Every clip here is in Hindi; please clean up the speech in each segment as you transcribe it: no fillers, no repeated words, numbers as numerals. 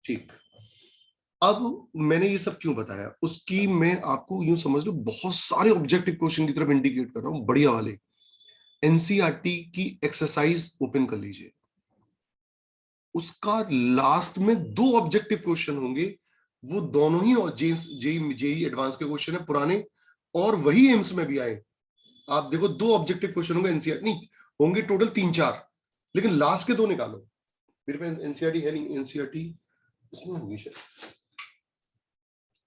ठीक, अब मैंने ये सब क्यों बताया, उसकी मैं आपको यूं समझ लो बहुत सारे ऑब्जेक्टिव क्वेश्चन की तरफ इंडिकेट कर रहा हूं, बढ़िया वाले। एनसीईआरटी की एक्सरसाइज ओपन कर लीजिए, उसका लास्ट में 2 ऑब्जेक्टिव क्वेश्चन होंगे, वो दोनों ही जेई एडवांस के क्वेश्चन है पुराने, और वही एम्स में भी आए। आप देखो 2 ऑब्जेक्टिव क्वेश्चन होंगे एनसीईआरटी, नहीं होंगे टोटल 3-4, लेकिन लास्ट के 2 निकालो। मेरे पास एनसीईआरटी है नहीं, एनसीईआरटी इसमें होगी शायद,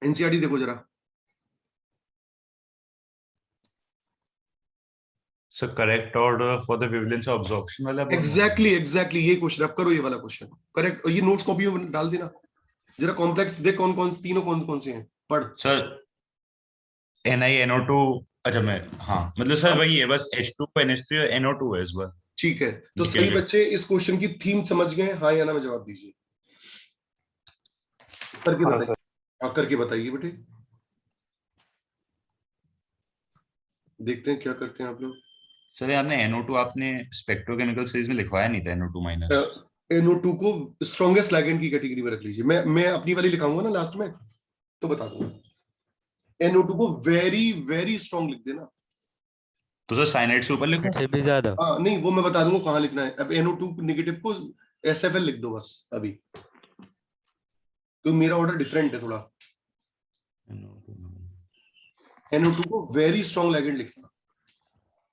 एनसीईआरटी देखो जरा। Sir correct order for the wavelength of absorption वाला एग्जैक्टली ये क्वेश्चन आप करो, ये वाला क्वेश्चन करेक्ट, और ये नोट्स कॉपी में डाल देना जरा। कॉम्प्लेक्स देख कौन कौन से तीनों कौन कौन से हैं, पढ़। सर NiNO2, अच्छा मैं, हाँ मतलब सर वही है बस, H2 NH3 और NO2 है इस बार। ठीक है, तो सभी बच्चे इस क्वेश्चन की थीम समझ गए, हाँ या ना में जवाब दीजिए, करके बताइए। हाँ करके बताइए बेटे, देखते हैं क्या करते हैं आप लोग। सर आपने NO2 आपने स्पेक्ट्रोकेमिकल सीरीज में लिखवाया नहीं था, NO2 माइनस। NO2 को स्ट्रॉन्गेस्ट लिगेंड की कैटेगरी में रख लीजिए, मैं अपनी वाली लिखाऊंगा ना लास्ट में तो बता दूंगा। NO2 को वेरी वेरी स्ट्रॉन्ग लिख देना। तो सर साइनाइड से ऊपर लिखो से भी ज्यादा। हाँ नहीं, वो मैं बता दूंगा कहाँ लिखना है। अब NO2 नेगेटिव को SFL लिख दो बस अभी, क्योंकि मेरा ऑर्डर डिफरेंट है थोड़ा। NO2 को वेरी स्ट्रॉन्ग लिगेंड लिखना।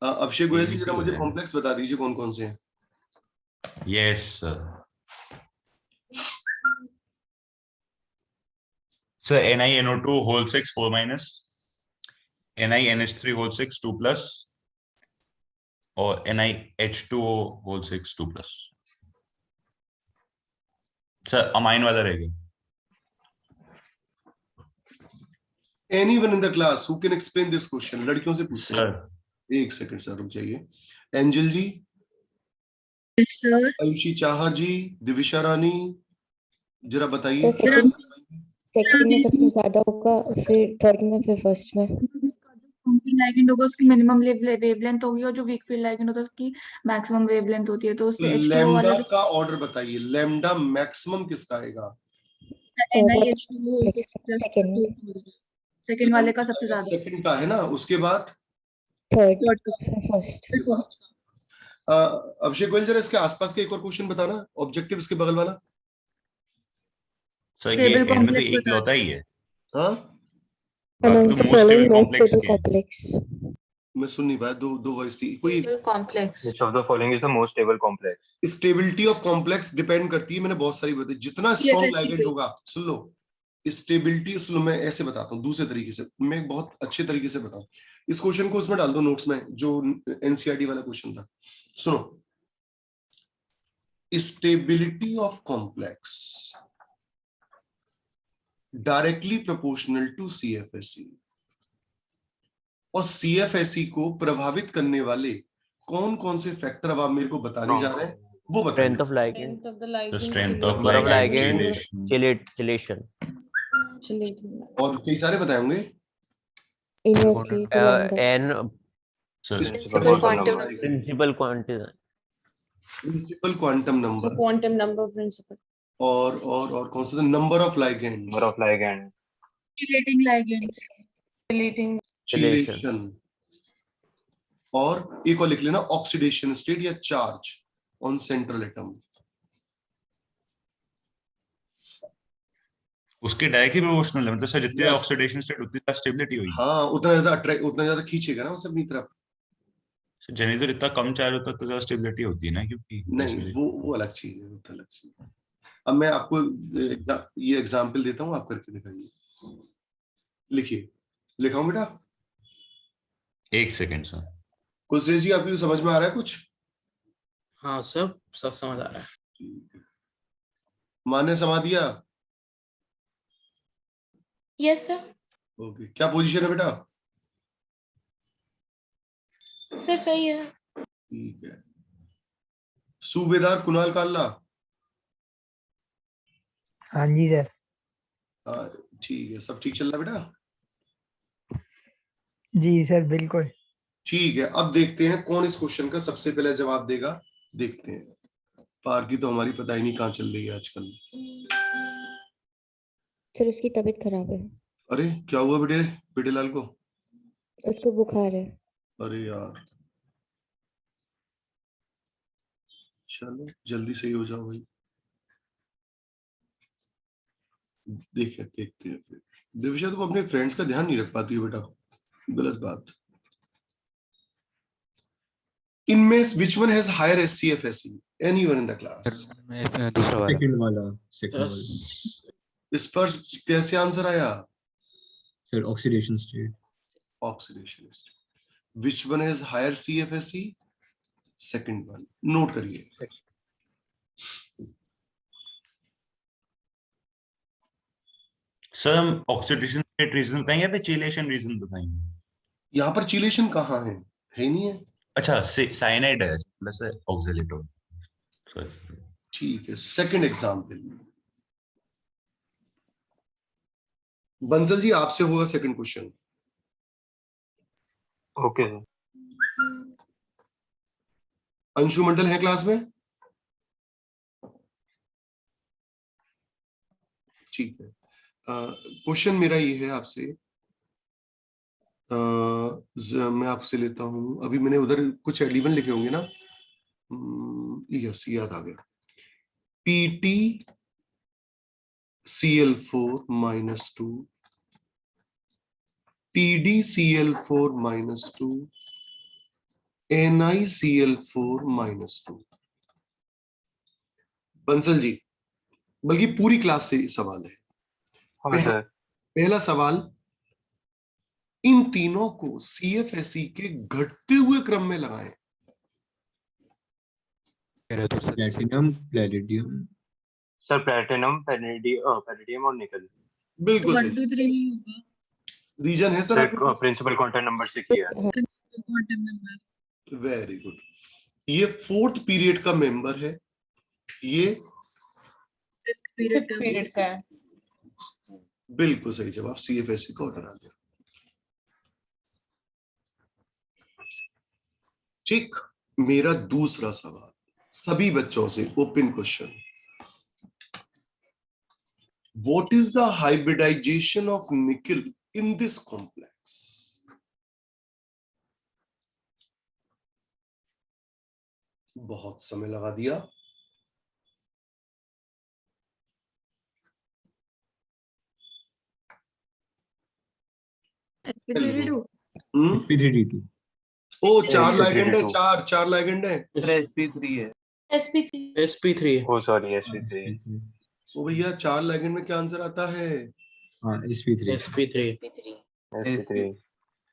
अभिषेक गोयल जी जरा मुझे कॉम्प्लेक्स बता दीजिए कौन कौन से हैं। Yes sir NiNO2 whole 6 4 minus, NiNH3 whole 6 2 plus, और NiH2O whole 6 2 plus. Sir amine वाला रहेगा। Anyone in the class who can explain this question, लड़कियों से पूछते हैं। सर एक सेकंड सर रुक जाइए। एंजल जी, सर आयुषी चाहा जी, दिविशा रानी, जरा बताइए। सेकंड में सबसे ज्यादा होगा, फिर थर्ड में, फिर फर्स्ट में। लिगेंड होगा उसकी मिनिमम वेवलेंथ होगी, और जो वीक फील्ड लिगेंड होता है उसकी मैक्सिमम वेवलेंथ होती है। तो उससे H2O वाला लैम्डा का ऑर्डर बताइए, लैम्डा मैक्सिमम किसका आएगा? NiH2O सेकंड वाले का सबसे ज्यादा, सेकंड का है ना, उसके बाद थर्ड का, फिर फर्स्ट। अभिषेक गोयल जरा इसके आसपास के एक और क्वेश्चन बताना, ऑब्जेक्टिव इसके बगल वाला। सर ये एंड में तो एक लौता ही है। हाँ बाकी तो मोस्ट स्टेबल कॉम्प्लेक्स के। मैं सुन नहीं पाया, दो वॉइस थी कोई। Complex, which of the following is the most stable complex? Stability of complex depend करती है, मैंने बहुत सारी बताई, जितना स्ट्रॉन्ग लिगेंड होगा। सुन लो स्टेबिलिटी, सुनो मैं ऐसे बताता हूँ दूसरे तरीके से, मैं बहुत अच्छे तरीके से बताऊं। इस क्वेश्चन को उसमें डाल दो नोट्स में, जो एनसीईआरटी वाला क्वेश्चन था। सुनो, stability of complex directly proportional to CFSE, और CFSE को प्रभावित करने वाले कौन कौन से फैक्टर अब आप मेरे को बताने जा रहे हैं, वो बताइए। Strength of ligand, the strength of number of ligand, ligand, chelation, और कई सारे बताए होंगे। Inversely to lambda, n principal quantum number, principal, और कौन सा था, नंबर ऑफ लिगेंड्स, चिलेशन, और एक और लिख लेना ऑक्सीडेशन स्टेट या चार्ज ऑन सेंट्रल एटम। उसके डायरेक्टली प्रोपोर्शनल है, मतलब सर जितनी ऑक्सीडेशन स्टेट उतनी ज्यादा स्टेबिलिटी होगी। हाँ उतना ज्यादा खींचेगा ना उसे अपनी तरफ। जेनिथर इतना कम चार्ज होता है तो ज्यादा स्टेबिलिटी होती है ना, क्योंकि नहीं वो अलग चीज है, वो अलग चीज है। अब मैं आपको ये एग्जांपल देता हूँ, आप करके दिखाइए। लिखिए, लिखाऊं बेटा? एक सेकंड सर। कुलशेष जी आपको समझ में आ रहा है कुछ? हाँ सब समझ आ रहा है। माने समा दिया? Yes sir. ओके, क्या पोजीशन है बेटा? सर सही है। ठीक है। सूबेदार कुणाल काल्ला? हाँ जी सर। हाँ ठीक है, सब ठीक चल रहा है बेटा? जी सर बिल्कुल ठीक है। अब देखते हैं कौन इस क्वेश्चन का सबसे पहले जवाब देगा। देखते हैं, पार की तो हमारी पता ही नहीं कहाँ चल रही है आजकल। सर उसकी तबीयत खराब है, अरे क्या हुआ बेटे, बेटे लाल को? उसको बुखार है। अरे यार, चलो जल्दी सही हो जाओ भाई। देखते हैं फिर। दिविशा, तुम अपने फ्रेंड्स का ध्यान नहीं रख पाती हो बेटा, गलत बात। इनमें which one has higher SCFSE? Anyone in the class? मैं दूसरा वाला सेकंड वाला सर इस पर कैसे आंसर आया? Sir oxidation state. Oxidation state. Which one has higher CFSE? Second one. Note करिए। सर हम ऑक्सीडेशन स्टेट रीजन बताएंगे या फिर चिलेशन रीजन बताएंगे? यहाँ पर चिलेशन कहाँ है? है नहीं है। अच्छा, साइनाइड है प्लस ऑक्सैलेटो। ठीक है, सेकंड एग्जाम्पल। बंसल जी, आपसे होगा second question. Okay sir. Anshu Mandal है क्लास में? ठीक है। क्वेश्चन मेरा ये है आपसे, मैं आपसे लेता हूं, अभी मैंने उधर कुछ एलिमेंट लिखे होंगे ना। यस, याद आ गया। PT Cl4 -2, TdCl4 -2, NiCl4 -2। Bansal ji, बल्कि पूरी क्लास से सवाल है। हाँ सर। पहला सवाल, इन तीनों को CFSE के घटते हुए क्रम में लगाएं। Platinum, palladium. Sir platinum, palladium और निकल। बिल्कुल वन सही। टू थ्री नहीं होगा, रीजन है सर आपके पास? प्रिंसिपल क्वांटम नंबर से किया। Quantum number. Very good. ये फोर्थ पीरियड का मेंबर है, ये पीरियड का है। बिल्कुल सही जवाब, CFSE का ऑर्डर आ गया। ठीक, मेरा दूसरा सवाल सभी बच्चों से open question. What is the hybridization of nickel in this complex? बहुत समय लगा दिया। sp3d2। sp3d2। ओ, चार sp3d2। लाइगेंड है, चार लाइगेंड है। sp3 है। sp3 ओ सॉरी sp3। ओ भैया, चार लाइगेंड में क्या आंसर आता है? हाँ sp3। sp3।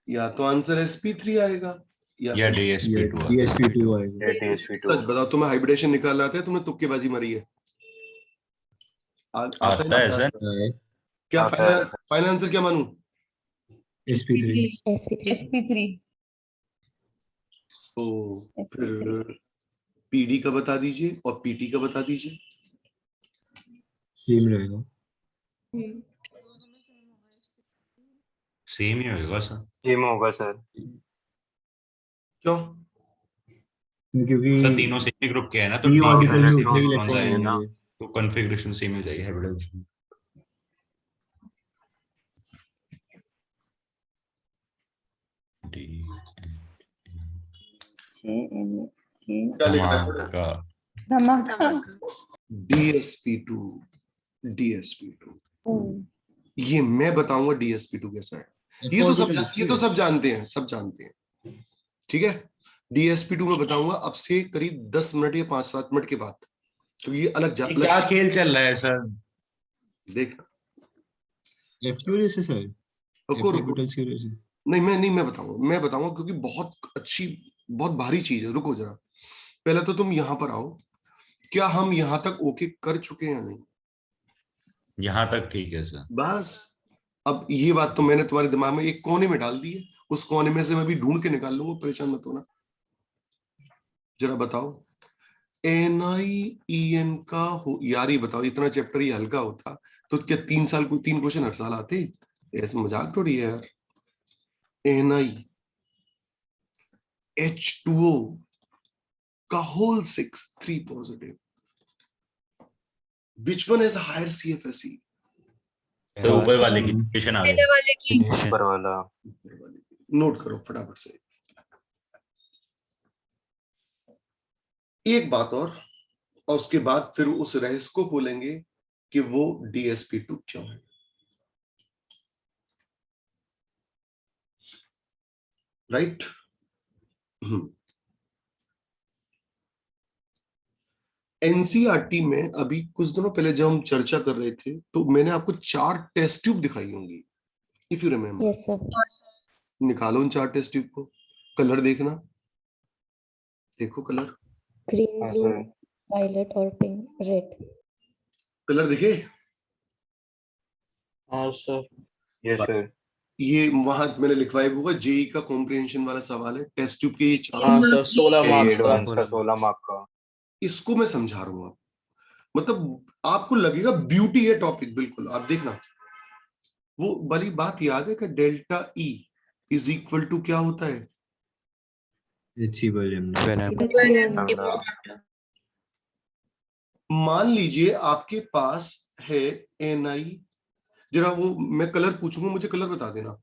या तो आंसर sp3 आएगा या या फिर DSP2 dsp2 आएगा। dsp2। सच बताओ, तुम्हें हाइब्रिडेशन निकाल आते हैं? तुमने तुक्केबाजी मारी है? आता है आता है ना? सर। क्या आता है। फाइनल आंसर क्या मानूं? sp3। sp3। तो फिर PD का बता दीजिए और PT का बता दीजिए। सेम रहेगा। सेम ही होगा सर। सेम होगा सर। क्यों? क्योंकि सर तीनों सेम ही ग्रुप के हैं ना, तो p D ऑर्बिटल में इलेक्ट्रॉन उतने ही होंगे इलेक्ट्रॉन ना। होंगे। तो कॉन्फ़िगरेशन सेम हो जाएगी हाइब्रिडाइजेशन। क्या लिखा है? धमाका। DSP2। ये मैं बताऊंगा DSP2 कैसा है। ये तो सब जानते हैं, सब जानते हैं। ठीक है, DSP2 में बताऊंगा अब से करीब 10 मिनट या 5-7 मिनट के बाद, क्योंकि ये अलग क्या खेल चल रहा है सर? देख, f की वजह से सर, रुको f रुको, ऑर्बिटल्स की वजह से। नहीं मैं बताऊंगा क्योंकि बहुत अच्छी, बहुत भारी चीज है। रुको जरा, पहले तो तुम यहां पर आओ। क्या हम यहां तक ओके कर चुके हैं या नहीं? यहाँ तक ठीक है सर। बस, अब ये बात तो मैंने तुम्हारे दिमाग में एक कोने में डाल दी है, उस कोने में से मैं भी ढूंढ के निकाल लूंगा, परेशान मत होना। जरा बताओ, NiEN का हो यार, ये बताओ, इतना चैप्टर ये हल्का होता तो क्या 3 क्वेश्चन हर साल आते? ऐसे मजाक थोड़ी है यार। NiH2O का whole 6 3 positive, which one has higher CFSE? तो ऊपर वाले की इक्वेशन आ पहले गई। वाले की ऊपर वाला नोट करो फटाफट से। एक बात और उसके बाद फिर उस रहस्य को खोलेंगे कि वो DSP2 क्यों है। राइट। एनसीईआरटी में अभी कुछ दिनों पहले जब हम चर्चा कर रहे थे तो मैंने आपको 4 टेस्ट ट्यूब दिखाई होंगी, if you remember. Yes, sir. निकालो उन 4 टेस्ट ट्यूब को, कलर देखना, देखो कलर, Green, हाँ blue, सर violet और pink, red. कलर दिखे? हाँ सर। यस सर ये वहां मैंने लिखवाया होगा, जेई का कॉम्प्रिहेंशन वाला सवाल है, टेस्ट ट्यूब के ये 4 हाँ सर 16 ये मार्क्स का। एडवांस का 16 मार्क का। इसको मैं समझा रहा हूं। मतलब आपको लगेगा ब्यूटी है टॉपिक, बिल्कुल आप देखना। वो वाली बात याद है कि delta E is equal to क्या होता है? HC by lambda. लैम्डा मान लीजिए आपके पास है NI, जरा वो मैं कलर पूछूंगा, मुझे कलर बता देना।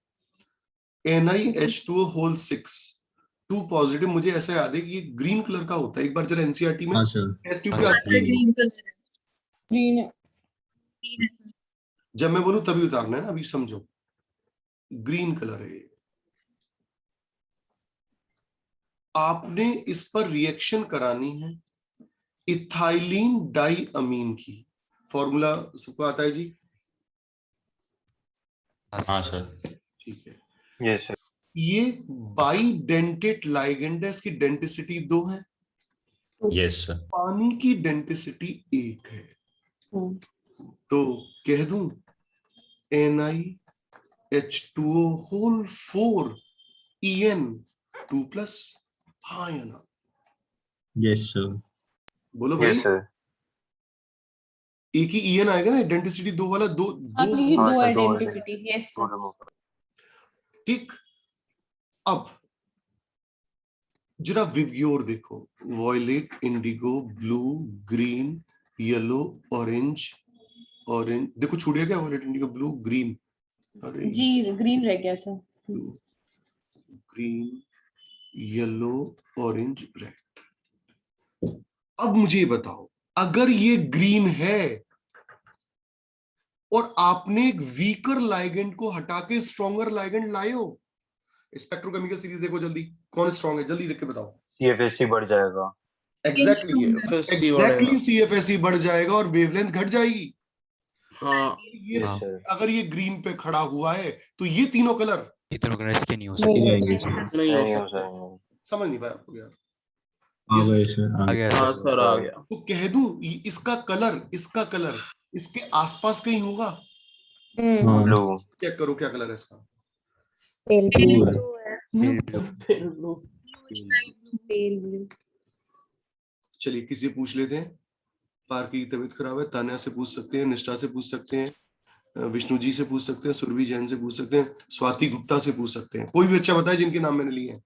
NiH2O होल 6 2 पॉजिटिव, मुझे ऐसा याद है कि ये ग्रीन कलर का होता है। एक बार जरा एनसीईआरटी में हाँ सर। टेस्ट ट्यूब पे आज ग्रीन कलर है। Green है। जब मैं बोलूं तभी उतारना है ना, अभी समझो। ग्रीन कलर है। आपने इस पर रिएक्शन करानी है इथाइलिन डाई अमीन की। फॉर्मूला सबको आता है जी? हाँ सर। ठीक है। यस सर ये बाइडेंटेट लाइगेंड है, इसकी डेंसिटी 2 है, यस सर। पानी की डेंसिटी 1 है। तो कह दूं NiH2O होल 4 En2+, हाँ या ना? Yes sir. बोलो भाई। यस सर एक ही En आएगा ना, डेंसिटी 2 वाला, दो हाँ दो सर दो आइडेंटिटी यस दो रिमूव ठीक। अब जरा विवग्योर देखो, violet, indigo, blue, green, yellow, orange, orange देखो छूट गया क्या? वॉयलेट, इंडिगो, ब्लू, ग्रीन, अरे जी ग्रीन रह गया sir. Green, yellow, orange, red. अब मुझे ये बताओ, अगर ये ग्रीन है और आपने एक वीकर लाइगेंड को हटा के स्ट्रॉन्गर लाइगेंड लाए हो, स्पेक्ट्रोकेमिकल सीरीज देखो जल्दी, कौन स्ट्रॉन्ग है जल्दी देख के बताओ। CFSC बढ़ जाएगा। एग्जैक्टली CFSE बढ़ जाएगा और वेवलेंथ घट जाएगी। हाँ ये यस सर अगर ये ग्रीन पे खड़ा हुआ है तो ये तीनों कलर नहीं आएंगे सर। नहीं हो नहीं हो सकता। जाएंगे। समझ नहीं पाया आपको यार? आ गए सर, आ गए। हाँ सर आ गया। तो कह दूं इसका कलर इसके आसपास कहीं होगा। हाँ ब्लू चेक करो क्या कलर है इसका। Pale blue blue. है। फिर ब्लू। Pale blue. चलिए किसी से पूछ लेते हैं। पार की तबीयत खराब है, तान्या से पूछ सकते हैं, निष्ठा से पूछ सकते हैं, विष्णु जी से पूछ सकते हैं, सुरभि जैन से पूछ सकते हैं, स्वाति गुप्ता से पूछ सकते हैं। कोई भी अच्छा बताए जिनके नाम मैंने लिए हैं।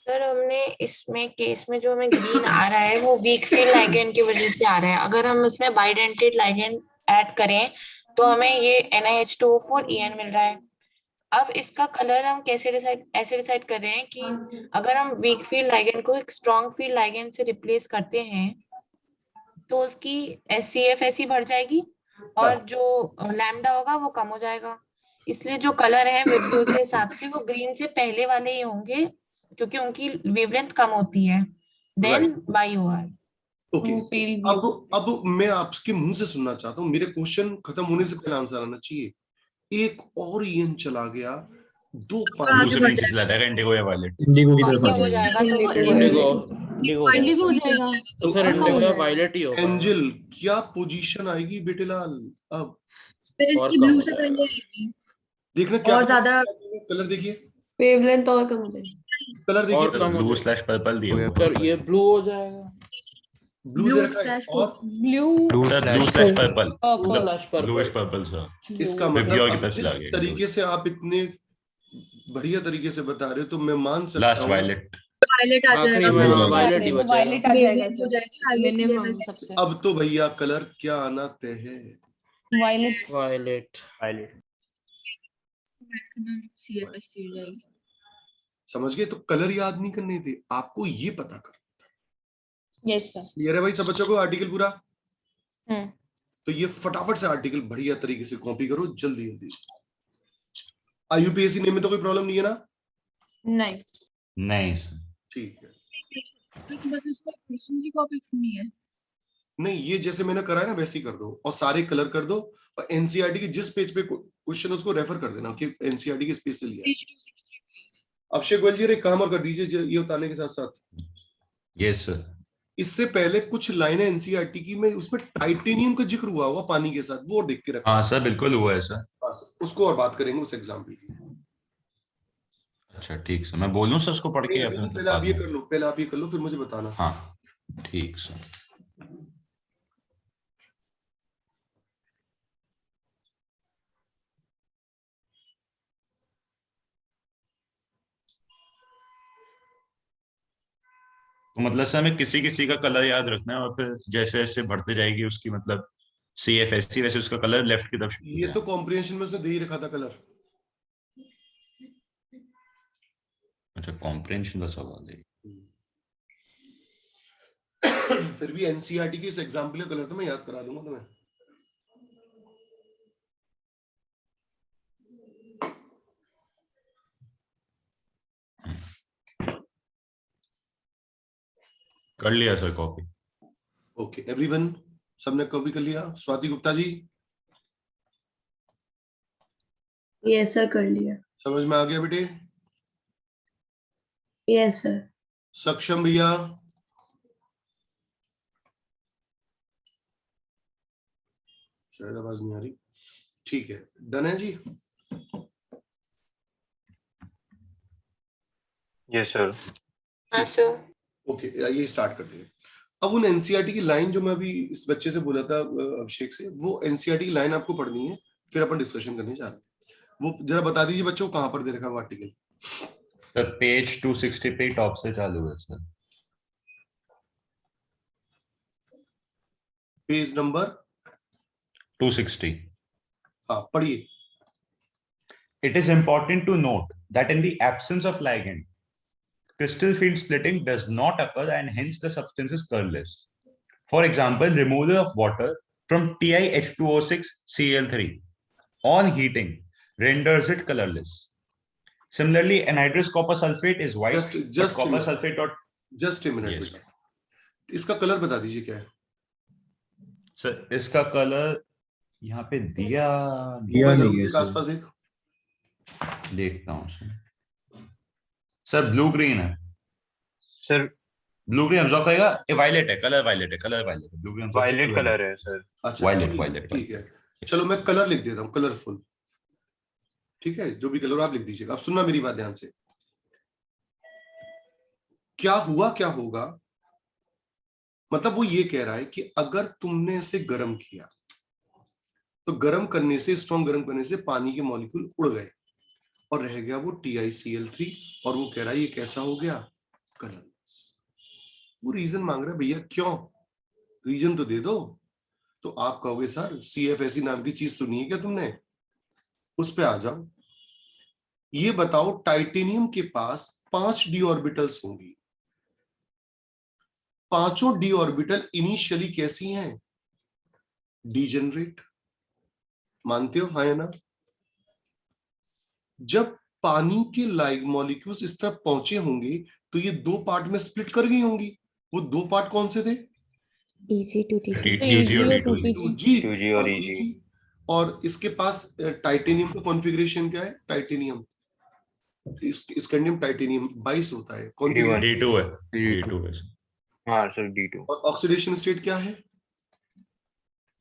सर हमने इसमें केस में जो हमें ग्रीन आ रहा है वो वीक फील्ड लाइगेंड की वजह से आ रहा है। अगर हम उसमें बाइडेंटेट लाइगेंड ऐड करें तो हमें ये NiH2O4 En मिल रहा है। अब इसका कलर हम कैसे डिसाइड कर रहे हैं कि अगर हम वीक फील्ड लाइगेंड को एक स्ट्रॉन्ग फील्ड लाइगेंड से रिप्लेस करते हैं तो उसकी CFSE बढ़ जाएगी और जो लैम्डा होगा वो कम हो जाएगा। इसलिए जो कलर है विबग्योर के हिसाब से वो ग्रीन से पहले वाले ही होंगे क्योंकि उनकी वेवलेंथ कम होती है then YOR। Okay pale blue. अब मैं आपके मुंह से सुनना चाहता हूँ, मेरे क्वेश्चन खत्म होने से पहले आंसर आना चाहिए। एक और EN चला गया, 2 दूसरे नीचे चला जाएगा, इंडिगो या वायलेट। इंडिगो की तरफ आ हो जाएगा। जाएगा तो इंडिगो इंडिगो हो जाएगा। तो सर इंडिगो या वायलेट ही होगा। एंजल क्या पोजीशन आएगी बेटे लाल? अब फिर और इसकी कम ब्लू हो से जाएगा। पहले आएगी देखना क्या और ज्यादा कलर देखिए, वेवलेंथ और कम हो जाएगी। कलर देखिए, और कम हो ब्लू जाएगा। / पर्पल दिया हुआ सर ये ब्लू हो जाएगा। ब्लू दे रखा है और blue sir blue / purple, purple. Bluish purple sir. इसका विबग्योर मतलब की अब तरफ जिस चला गया। तरीके से आप इतने बढ़िया तरीके से बता रहे हो तो मैं मान सकता लास्ट हूँ वायलेट। वायलेट आ आखिरी जाएगा, में blue हाँ आ वायलेट ही वो बचेगा। वायलेट आ जाएगा वेवलेंथ हो सर जाएगी, हाईएस्ट मिनिमम CFSE। सबसे। अब तो भैया कलर क्या आना तय है। Violet. वायलेट। मैक्सिमम CFSC हो जाएगी। समझ गए? तो कलर याद नहीं करने थे, आपको ये पता कर। Yes sir. क्लियर है भाई सब बच्चों को आर्टिकल पूरा? हम्म। तो ये फटाफट से आर्टिकल बढ़िया तरीके से कॉपी करो जल्दी जल्दी। IUPAC नेम में तो कोई प्रॉब्लम नहीं है ना? नहीं। नहीं सर। ठीक है। तो बस इसको क्वेश्चन की कॉपी करनी है। नहीं, ये जैसे मैंने करा है ना वैसे ही कर दो और सारे कलर कर दो और एनसीईआरटी के जिस पेज पे क्वेश्चन उसको रेफर कर देना कि एनसीईआरटी के पेज से लिया है। अभिषेक गोयल जी एक काम और कर दीजिए ये उतारने के साथ साथ। Yes sir. इससे पहले कुछ लाइनें एनसीईआरटी की में उसमें टाइटेनियम का जिक्र हुआ हुआ पानी के साथ, वो और देख के रखा। हाँ सर बिल्कुल हुआ है सर। बस उसको और बात करेंगे उस एग्जाम्पल की। अच्छा ठीक सर, मैं बोलूं सर उसको पढ़ के या फिर पहले आप ये कर लो, पहले आप ये कर लो फिर मुझे बताना। हाँ ठीक सर। तो मतलब सर हमें किसी किसी का कलर याद रखना है और फिर जैसे जैसे बढ़ते जाएगी उसकी मतलब CFSC वैसे उसका कलर लेफ्ट की तरफ shift हो ये तो कॉम्प्रिहेंशन में उसने दे ही रखा था कलर। अच्छा कॉम्प्रिहेंशन का सवाल है। फिर भी एनसीईआरटी की इस एग्जाम्पल का कलर तो मैं याद करा दूंगा तुम्हें। कर लिया सर कॉपी। ओके एवरीवन, सबने कॉपी कर लिया? स्वाति गुप्ता जी Yes sir, कर लिया। समझ में आ गया बेटे? Yes sir. सक्षम भैया? शायद आवाज नहीं आ रही। ठीक है, डन है जी? Yes sir. हाँ सर। ओके ये स्टार्ट करते हैं। अब उन एनसीईआरटी की लाइन जो मैं अभी इस बच्चे से बोला था अभिषेक से, वो एनसीईआरटी की लाइन आपको पढ़नी है, फिर अपन डिस्कशन करने जा रहे हैं। वो जरा बता दीजिए बच्चों कहां पर दे रखा है वो आर्टिकल? सर पेज 260 पे टॉप से चालू है सर। Page number 260। हाँ पढ़िए। It is important to note that in the absence of ligand, crystal field splitting does not occur and hence the substance is colorless. For example, removal of water from TiH2O6 Cl3 on heating renders it colorless. Similarly, anhydrous copper sulfate is white, but copper sulfate dot. Just a minute Yes. बेटा, इसका कलर बता दीजिए क्या है? सर इसका कलर यहाँ पे दिया नहीं है आसपास सर। देख। देखता हूँ सर ब्लू ग्रीन है सर ब्लू ग्रीन ऑब्जर्व करेगा। ये वायलेट है, कलर वायलेट है, कलर वायलेट है, ब्लू ग्रीन वायलेट कलर है सर। अच्छा वायलेट ठीक है, चलो मैं कलर लिख देता हूँ, कलरफुल। ठीक है, जो भी कलर आप लिख दीजिएगा। आप सुनना मेरी बात ध्यान से। क्या होगा, मतलब वो ये कह रहा है कि अगर तुमने इसे गर्म किया तो गर्म करने से, स्ट्रॉन्ग गर्म करने से पानी के मॉलिक्यूल उड़ गए और रह गया वो TiCl3, और वो कह रहा है ये कैसा हो गया? कलरलेस। वो रीजन मांग रहा है, भैया क्यों? रीजन तो दे दो। तो आप कहोगे सर CFSC नाम की चीज सुनी है क्या तुमने? उस पे आ जाओ। ये बताओ टाइटेनियम के पास 5 d ऑर्बिटल्स होंगी। पांचों d ऑर्बिटल इनिशियली कैसी हैं? डीजेनरेट। मानते हो हाँ या ना? जब पानी के लाइक मॉलिक्यूल्स इस तरफ पहुंचे होंगे तो ये दो पार्ट में स्प्लिट कर गई होंगी। वो दो पार्ट कौन से थे? UG और D2. UG और EG। और इसके पास टाइटेनियम का कॉन्फ़िगरेशन क्या है? टाइटेनियम, स्कैंडियम टाइटेनियम 22 होता है। कॉन्फ़िगरेशन D2 है, D2 है सर। हाँ सर D2। और ऑक्सीडेशन स्टेट क्या है?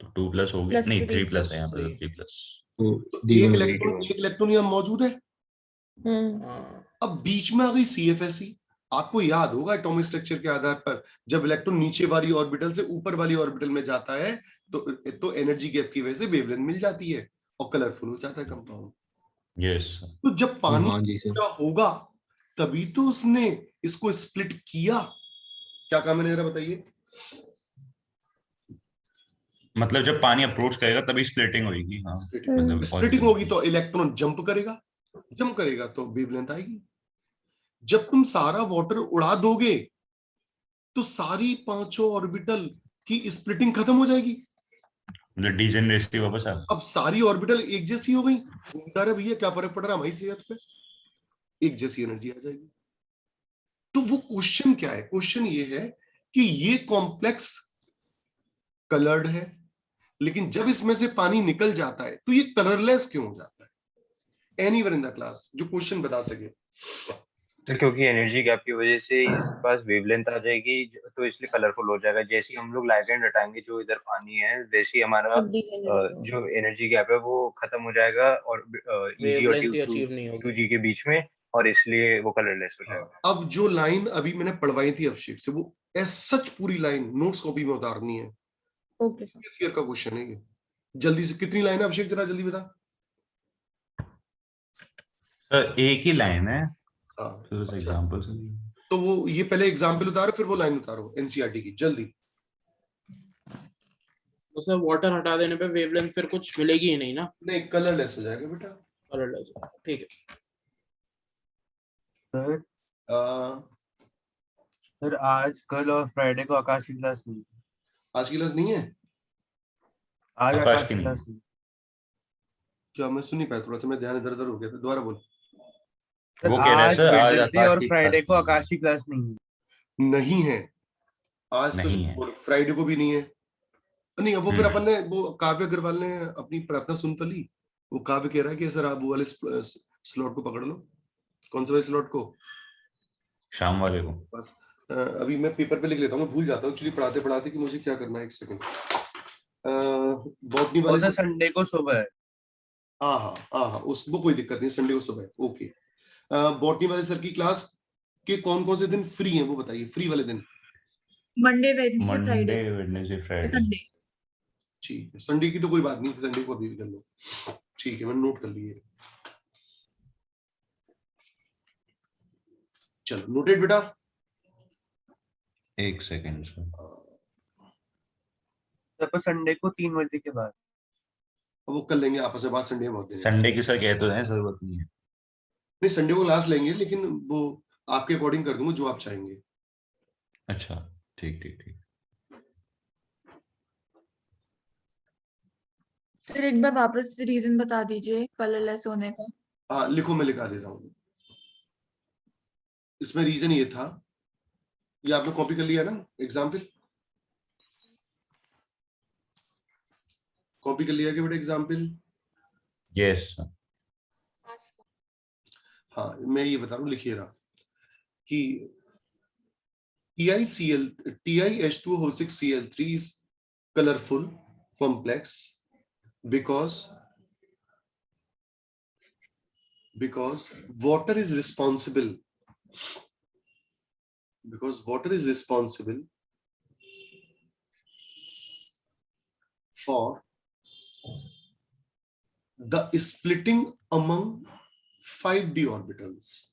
तो 2+ हो गया, नहीं 3+ है यहाँ पे, 3+। एक इलेक्ट्रॉन यहाँ मौजूद है। हम्म। अब बीच में आ गई CFSC। आपको याद होगा एटॉमिक स्ट्रक्चर के आधार पर जब इलेक्ट्रॉन नीचे वाली ऑर्बिटल से ऊपर वाली ऑर्बिटल में जाता है तो एनर्जी गैप की वजह से वेवलेंथ मिल जाती है और कलरफुल हो जाता है कंपाउंड। यस। तो जब पानी का होगा तभी तो उसने इसको स्प्लिट किया। क्या काम है जरा बताइए? मतलब जब पानी अप्रोच करेगा तभी स्प्लिटिंग होगी। हाँ मतलब स्प्लिटिंग होगी तो इलेक्ट्रॉन जंप करेगा तो वेवलेंथ आएगी। जब तुम सारा वाटर उड़ा दोगे तो सारी 5 ऑर्बिटल की स्प्लिटिंग खत्म हो जाएगी। मतलब डीजेनरेसी वापस आ गई। अब सारी ऑर्बिटल एक जैसी हो गई, घूमता रहा भैया, क्या फर्क पड़ रहा है हमारी सेहत पे, एक जैसी एनर्जी आ जाएगी। तो वो क्वेश्चन क्या है? क्वेश्चन ये है कि ये कॉम्प्लेक्स कलर्ड है, लेकिन जब इसमें से पानी निकल जाता है तो ये कलरलेस क्यों हो जाता है? एनीवन इन द क्लास जो क्वेश्चन बता सके। तो क्योंकि एनर्जी गैप की वजह से इसके पास वेवलेंथ आ जाएगी, तो इसलिए कलरफुल हो जाएगा। जैसे ही हम लोग लाइगैंड हटाएंगे जो इधर पानी है, वैसे ही हमारा जो एनर्जी गैप है वो खत्म हो जाएगा और EG और वेवलेंथ ही अचीव नहीं होगी 2G के बीच में, और इसलिए वो कलरलेस हो जाएगा। अब जो लाइन अभी मैंने पढ़वाई थी अभिषेक से, वो एज सच पूरी लाइन नोट्स कॉपी में उतारनी है। Okay sir. किस ईयर का क्वेश्चन है ये? जल्दी से कितनी लाइन है अभिषेक, जरा जल्दी बता। सर एक ही लाइन है, हाँ, फिर उस अच्छा। एग्जांपल से। तो वो ये पहले एग्जाम्पल उतारो, फिर वो लाइन उतारो एनसीईआरटी की, जल्दी। तो सर वाटर हटा देने पे वेवलेंथ फिर कुछ मिलेगी ही नहीं ना, नहीं, कलरलेस हो जाएगा बेटा। कलरलेस। ठीक है सर आ, सर आज कल और फ्राइडे को आकाश की क्लास नहीं, आज की क्लास नहीं है आज आकाश आकाश की की नहीं। क्लास नहीं। क्या? मैं सुन नहीं पाया, थोड़ा सा मैं ध्यान इधर उधर हो गया था, दोबारा बोल। सर वो कह रहे हैं आज सर आज वेडनेसडे आकाश और की फ्राइडे क्लास को आकाश की क्लास नहीं है। नहीं है आज तो, नहीं है। फ्राइडे को भी नहीं है। नहीं, वो फिर अपन हम्म। ने, वो काव्य अग्रवाल ने अपनी प्रार्थना सुन तो ली। वो काव्य कह रहा है कि सर आप वो वाले स्लॉट को पकड़ लो। कौन से वाले स्लॉट को? शाम वाले को। बस अभी मैं पेपर पे लिख लेता हूँ, मैं भूल जाता हूँ एक्चुअली पढ़ाते पढ़ाते कि मुझे क्या करना है। एक सेकंड। बॉटनी वाले वो तो संडे को सुबह है। हाँ हाँ हाँ हाँ, उस वो कोई दिक्कत नहीं, संडे को सुबह। ओके। बॉटनी वाले सर की क्लास के कौन कौन से दिन फ्री हैं वो बताइए, फ्री वाले दिन। Monday Wednesday Friday Monday Wednesday Friday. Sunday. ठीक है, संडे की तो कोई बात नहीं, संडे को अभी भी कर लो। ठीक है, मैंने नोट कर लिए। चलो नोटेड बेटा। एक सेकंड सर। तब संडे को 3 बजे के बाद। वो कर लेंगे आपस में बात, संडे में बहुत दिन है। संडे की सर कहते हैं, जरूरत नहीं है। नहीं, संडे को क्लास लेंगे, लेकिन वो आपके अकॉर्डिंग कर दूंगा जो आप चाहेंगे। अच्छा ठीक ठीक ठीक। फिर एक बार वापस रीजन बता दीजिए कलरलेस होने का। हाँ लिखो, मैं लिखा देता हूँ। इसमें रीजन ये था, ये आपने कॉपी कर लिया ना एग्जाम्पल? कॉपी कर लिया क्या बेटा एग्जाम्पल? Yes sir. हाँ, मैं ये बता रहा हूँ, लिखिए रहा कि TiH2O6Cl3 is colorful complex because water is responsible for the splitting among 5d orbitals.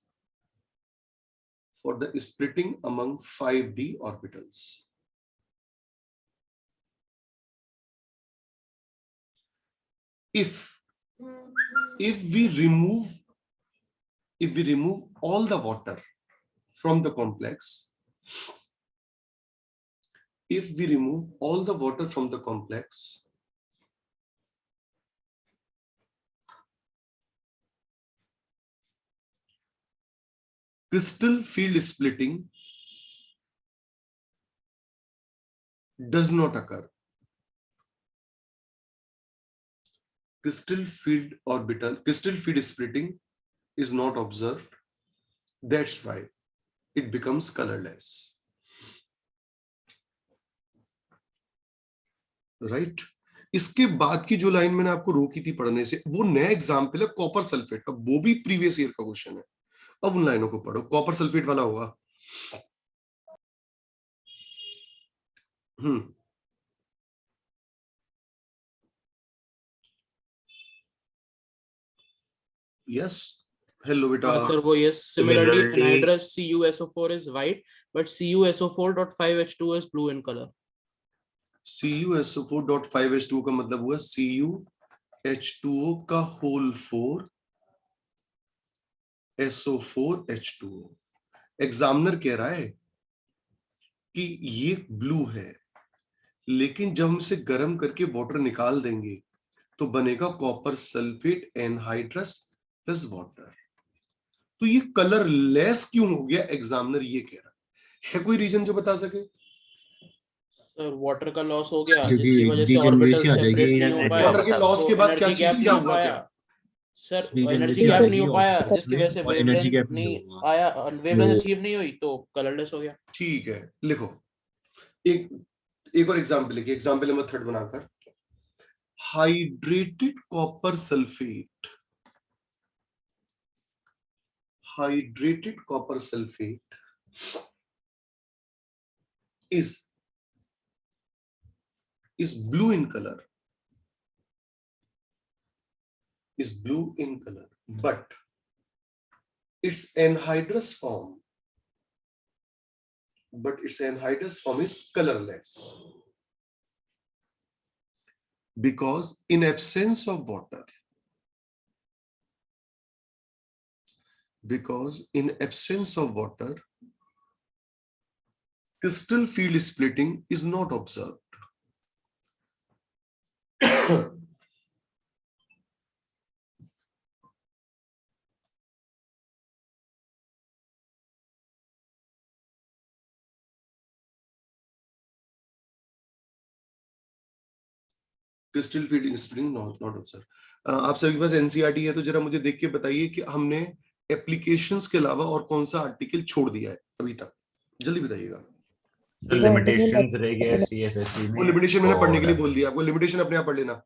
If we remove all the water from the complex, crystal field splitting does not occur. Crystal field splitting is not observed. That's why it becomes colorless. Right? इसके बाद की जो लाइन मैंने आपको रोकी थी पढ़ने से, वो नया एग्जाम्पल है कॉपर सल्फेट का, वो भी प्रीवियस ईयर का क्वेश्चन है। अब उन लाइनों को पढ़ो, कॉपर सल्फेट वाला होगा। यस, हेलो बेटा। सर वो ये similarly anhydrous CuSO4 is white but CuSO4.5H2 is blue in color. CuSO4.5H2O का मतलब हुआ CuH2O का होल 4 SO4H2O। एग्जामिनर कह रहा है कि ये ब्लू है, लेकिन जब हम इसे गर्म करके वाटर निकाल देंगे तो बनेगा copper sulphate anhydrous plus water. तो ये कलर लेस क्यों हो गया, एग्जामिनर ये कह रहा है कोई रीजन जो बता सके? सर वाटर का लॉस हो गया क्योंकि जिसकी वजह से degeneration ऑर्बिटल आ जाएगी, सेपरेट नहीं हो पाया, वाटर के लॉस के तो बाद क्या एनर्जी चीज गैप क्या नहीं हो हुआ? पाया। सर एनर्जी Degeneration गैप आ नहीं हो जाएगी पाया ऑर्बिटल्स जिसकी में वजह से और एनर्जी वेवलेंथ गैप नहीं नहीं होगा। आया, वेवलेंथ वो अचीव नहीं हुई तो कलरलेस हो गया। ठीक है, लिखो एक और एग्जाम्पल लिखिए, एग्जाम्पल नंबर 3 बनाकर। Hydrated copper sulphate, hydrated copper sulfate is blue in color, but its anhydrous form is colorless because in absence of water, crystal field splitting is not observed. Crystal field spring not observe. आप सभी के पास एनसीईआरटी है तो जरा मुझे देख के बताइए कि हमने एप्लीकेशंस के अलावा और कौन सा आर्टिकल छोड़ दिया है अभी तक, जल्दी बताइएगा। लिमिटेशंस रह गया सीएसएससी में, वो लिमिटेशन मैंने पढ़ने के लिए और बोल दिया आपको, लिमिटेशन अपने आप पढ़ लेना।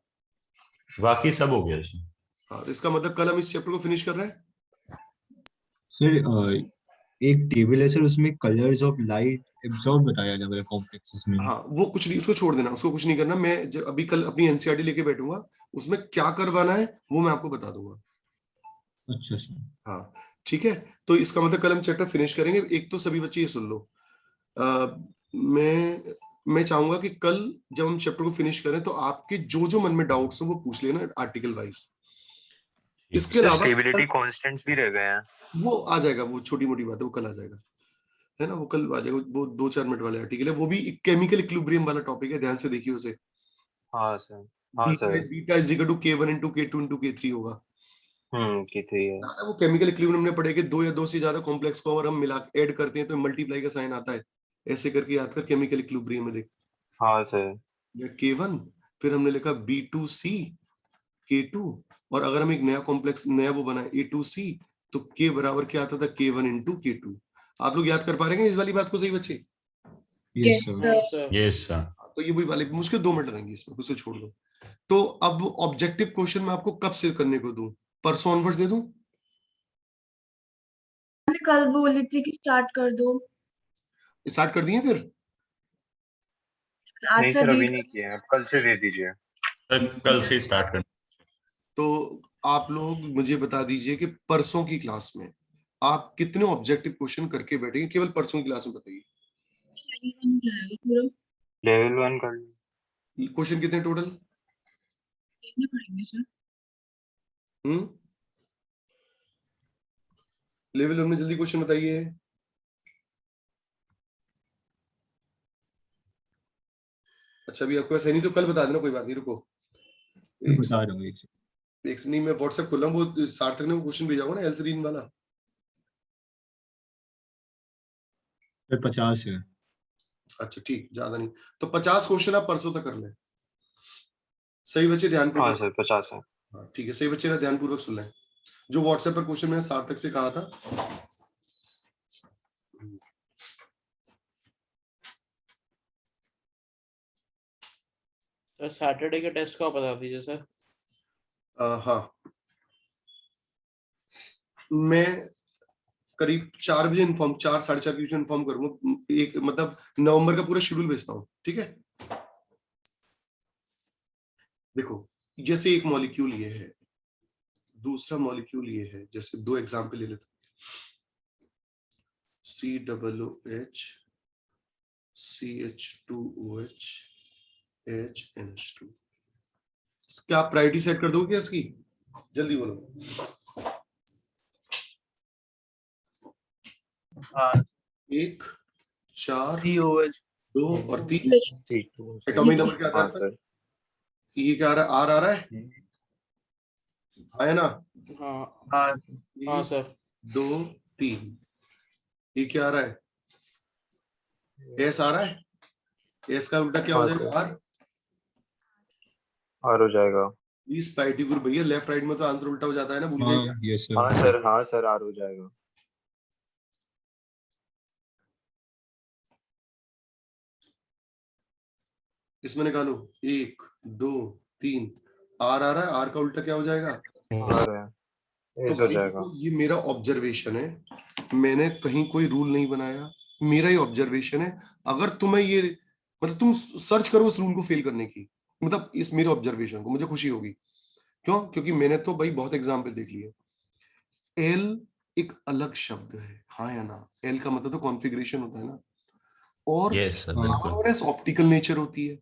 बाकी सब हो गया इसमें। हाँ, तो इसका मतलब कल हम इस चैप्टर को फिनिश कर रहे हैं। सर एक टेबल है सर, उसमें कलर्स ऑफ लाइट एब्जॉर्ब बताया अलग अलग कॉम्प्लेक्सेस में। हाँ, वो कुछ नहीं, उसको छोड़ देना, उसको कुछ नहीं करना। मैं अभी कल अपनी एनसीईआरटी लेके बैठूंगा, उसमें क्या करवाना है वो मैं आपको बता दूंगा। अच्छा सर। हाँ ठीक है, तो इसका मतलब कल हम चैप्टर फिनिश करेंगे। एक तो सभी बच्चे ये सुन लो, मैं चाहूंगा कि कल जब हम चैप्टर को फिनिश करें तो आपके जो जो मन में डाउट्स हो वो पूछ लेना आर्टिकल वाइज। इसके अलावा स्टेबिलिटी कांस्टेंट्स भी रह गए हैं, वो आ जाएगा, वो छोटी मोटी बात है, वो कल आ जाएगा, है ना, वो कल आ जाएगा। वो 2-4 मिनट वाले आर्टिकल है, वो भी केमिकल इक्विलिब्रियम वाला टॉपिक है, ध्यान से देखिए उसे। हाँ सर, हाँ sir. Beta is equal to K1 into K2 into K3 होगा। K3 है। वो केमिकल इक्विलिब्रियम हमने पढ़े कि 2 या 2 से ज्यादा कॉम्प्लेक्स को अगर हम मिला ऐड करते हैं तो मल्टीप्लाई का साइन आता है, ऐसे करके याद कर केमिकल इक्विलिब्रियम में देख। हाँ सर। K1, फिर हमने लिखा B2C K2, और अगर हम एक नया कॉम्प्लेक्स नया वो बनाए A2C तो K बराबर क्या आता था, K1 into K2। आप लोग याद कर पा रहे हैं इस वाली बात को, सही बच्चे? Yes sir. Yes sir. तो ये वही वाले मुश्किल 2 मिनट लगेंगे इसमें, कुछ छोड़ दो। तो अब ऑब्जेक्टिव क्वेश्चन मैं आपको कब से करने को दूं, परसों ऑनवर्ड्स दे दूं? मैंने कल बोली थी कि स्टार्ट कर दो। स्टार्ट कर दिए फिर? नहीं सर, अभी नहीं किया, आप कल से दे दीजिए। कल से स्टार्ट कर। तो आप लोग मुझे बता दीजिए कि परसों की क्लास में आप कितने ऑब्जेक्टिव क्वेश्चन करके बैठेंगे, केवल परसों की क्लास में बताइए। लेवल 1 कर लो। क्वेश्चन कितने टोटल? लेवल हमने जल्दी क्वेश्चन बताइए। अच्छा अभी आपके पास है नहीं तो कल बता देना, कोई बात नहीं, रुको बता रहा हूँ एक नहीं, मैं व्हाट्सएप खोल रहा हूँ, वो सार्थक ने वो क्वेश्चन भेजा होगा ना एल्सरीन वाला। 50 है। अच्छा ठीक, ज्यादा नहीं, तो 50 क्वेश्चन आप परसों तक कर लें। सही बच्चे ध्यान हाँ पूर्वक? सर 50 है। हाँ ठीक है, सही बच्चे ना ध्यान पूर्वक सुन लें। जो व्हाट्सएप पर क्वेश्चन मैंने सार्थक से कहा था, सर सैटरडे के टेस्ट का बता दीजिए सर। हाँ, मैं करीब 4 बजे इन्फॉर्म, 4 साढ़े 4 बजे इन्फॉर्म करूंगा, एक मतलब नवंबर का पूरा शेड्यूल भेजता हूँ, ठीक है? देखो जैसे एक मॉलिक्यूल ये है, दूसरा मॉलिक्यूल ये है, जैसे 2 एग्जांपल ले लेते हैं, COOH CH2OH HNH2। क्या आप प्रायोरिटी सेट कर दोगे क्या इसकी? जल्दी बोलो। हाँ 1 4 COH 2 और 3 एटॉमिक नंबर क्या आता है? सर ये क्या आ रहा है? R आ रहा है, है ना? हाँ हाँ हाँ सर 2 3। ये क्या आ रहा है? S आ रहा है। S का उल्टा क्या हो हाँ जाएगा? Sir R। R हो जाएगा। प्लीज प्रायोरिटी ग्रुप भैया, लेफ्ट राइट में तो आंसर उल्टा हो जाता है ना, भूल गए हाँ क्या? यस हाँ सर। सर हाँ सर R हो जाएगा। इसमें निकालो 1 2 3। R आ रहा है, R का उल्टा क्या हो जाएगा? R है, तो S हो भाई जाएगा। देखो, ये मेरा ऑब्जर्वेशन है, मैंने कहीं कोई रूल नहीं बनाया, मेरा ही ऑब्जर्वेशन है। अगर तुम्हें ये मतलब तुम सर्च करो उस रूल को फेल करने की, मतलब इस मेरे ऑब्जर्वेशन को, मुझे खुशी होगी। क्यों? क्योंकि मैंने तो भाई बहुत एग्जाम्पल देख लिए। एल एक अलग शब्द है, हाँ या ना? एल का मतलब तो कॉन्फ़िगरेशन होता है ना, और यस सर, हाँ। बिल्कुल। RS ऑप्टिकल नेचर होती है।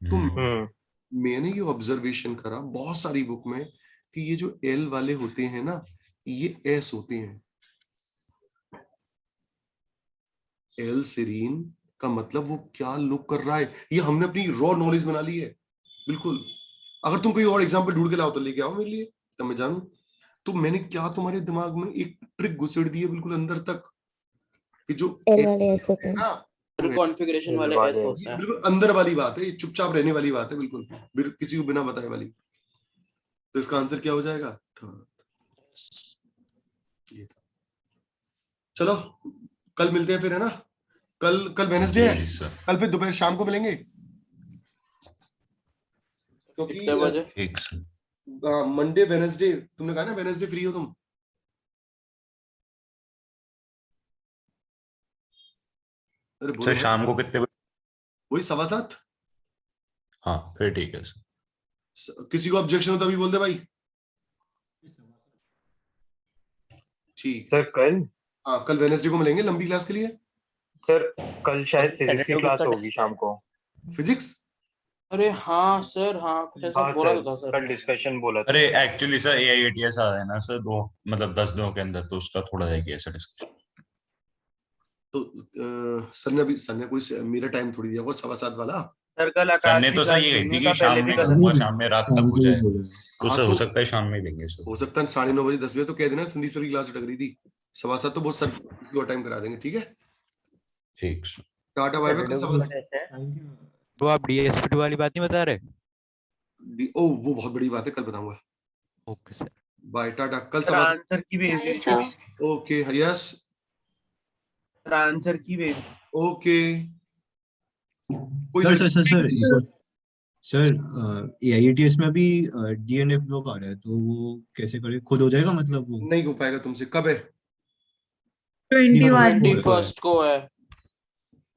तो हम्म मैंने ये ऑब्जर्वेशन करा बहुत सारी बुक में कि ये जो एल वाले होते हैं ना, ये एस होते हैं। एल सीरीन का मतलब वो क्या लुक कर रहा है, ये हमने अपनी रॉ नॉलेज बना ली है। बिल्कुल, अगर तुम कोई और एग्जांपल ढूंढ के लाओ तो लेके आओ मेरे लिए, तब मैं जानूं। तो मैंने क्या तुम्हारे दिमाग में एक ट्रिक घुसेड़ दी है बिल्कुल अंदर तक, कि जो एल वाले ऐसे होते है हैं। ना, वो है। कॉन्फ़िगरेशन वाले वाले S होता ये है। बिल्कुल अंदर वाली बात है, ये चुपचाप रहने वाली बात है, बिल्कुल किसी को बिना बताए वाली। तो इसका आंसर क्या हो जाएगा? थर्ड। ये था। चलो कल मिलते हैं फिर, है ना? कल वेडनेसडे है, जी सर। कल फिर दोपहर शाम को मिलेंगे, क्योंकि कितने बजे? ठीक सर। मंडे वेडनेसडे, तुमने कहा ना वेडनेसडे फ्री हो तुम? अरे सर बोलो शाम को कितने बजे? वही 7:15। हाँ फिर ठीक है सर। किसी को ऑब्जेक्शन हो तो अभी बोल दे भाई। ठीक है। सर कल हाँ कल वेडनेसडे को मिलेंगे लंबी क्लास के लिए। सर कल शायद फिजिक्स की सैटरडे को क्लास उसका होगी शाम को। फिजिक्स? अरे हाँ सर, हाँ कुछ ऐसा हाँ बोला सर, तो था सर। कल डिस्कशन बोला था। अरे एक्चुअली सर AIATS आ रहा है ना सर, 10 दिनों के अंदर, तो उसका थोड़ा रहेगी ऐसा डिस्कशन। तो सर ने कोई मेरा टाइम थोड़ी दिया, वो 7:15 वाला। सर कल सर आकाश ने की तो सर क्लास ये कही लेंगे, थी का कि पहले शाम भी में कर करूंगा, सकते शाम में रात तक शाम हो को भी जाए। बोला है। तो हाँ सर तो हो सकता है शाम में ही लेंगे सर। हो सकता है 9:30 बजे 10 बजे तो कह देना संदीप सर की क्लास अटक रही थी। 7:15 तो बहुत सर किसी और टाइम करा देंगे, ठीक है? ठीक सर। टाटा बाय बाय, कल तो आप DSP2 वाली बात नहीं बता रहे? ओ वो बहुत बड़ी बात है, कल बताऊंगा। Okay sir. बाय टाटा, कल सर आंसर की भेज Bye, दीजिए। sir. Okay yes sir answer की भेज ओके। कोई सर लड़की सर सर सर एक और सर AIATS में अभी DNF ब्लॉक आ रहा है, तो वो कैसे करें? खुद हो जाएगा मतलब वो? नहीं हो पाएगा तुमसे। कब है? 21। 21 को है।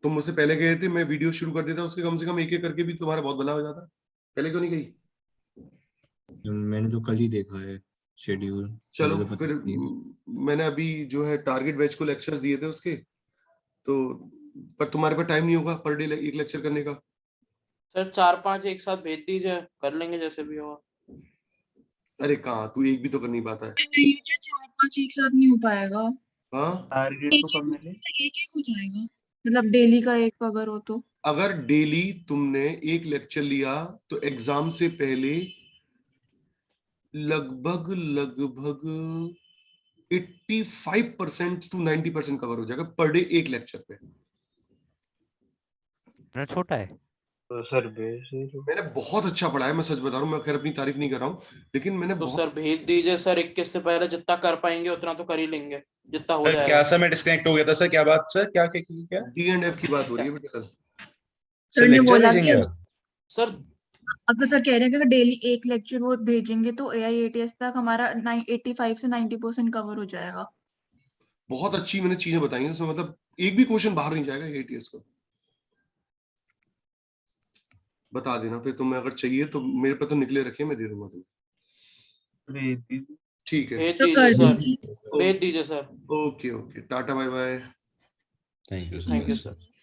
तुम मुझसे पहले गए थे, मैं वीडियो शुरू कर देता, उसके कम से कम एक एक करके भी तुम्हारा बहुत भला हो जाता। पहले क्यों नहीं गई? मैंने तो कल ही देखा है शेड्यूल, चलो मुझे तो पता फिर नहीं है। मैंने अभी जो है टारगेट बैच को लेक्चर्स दिए थे उसके, तो पर तुम्हारे पास टाइम नहीं होगा पर डे एक लेक्चर करने का। सर 4-5 एक साथ भेज दीजिए, कर लेंगे जैसे भी होगा। अरे कहाँ, तू एक भी तो कर नहीं पाता है। नहीं जो 4-5 एक साथ नहीं हो पाएगा। हाँ टारगेट तो कब मिले? एक एक हो जाएगा, मतलब डेली का एक अगर हो तो। अगर डेली तुमने एक लेक्चर लिया तो एग्जाम से पहले लगभग लगभग 85% to 90% कवर हो जाएगा पर डे एक लेक्चर पे। मेरा छोटा है। तो सर भेज दीजिए। मैंने बहुत अच्छा पढ़ा है, मैं सच बता रहा हूँ, मैं खैर अपनी तारीफ नहीं कर रहा हूँ, लेकिन मैंने तो बहुत। सर भेज दीजिए सर, 21 से पहले जितना कर पाएंगे उतना तो कर ही लेंगे, जितना हो सर जाएगा। क्या सर, मैं डिस्कनेक्ट हो गया था सर, क्या बात सर, क्या D&F की बात हो रही है बेटा कल। सर सर ने लेक्चर बोला भेजेंगे कि आप? सर अगर सर कह रहे हैं कि अगर डेली एक लेक्चर वो भेजेंगे तो AIATS तक हमारा 85 से 90% कवर हो जाएगा। बहुत अच्छी मैंने चीजें बताई हैं उसमें, मतलब एक भी क्वेश्चन बाहर नहीं जाएगा ATS का। बता देना फिर तुम्हें, अगर चाहिए तो मेरे पे तो निकले रखे, मैं दे दूंगा तुम्हें। भेज दीजिए। ठीक है, भेज तो दीजिए कर सर, दीजिए। भेज दीजिए sir. Okay okay, tata bye bye. Thank you thank you sir. Sir.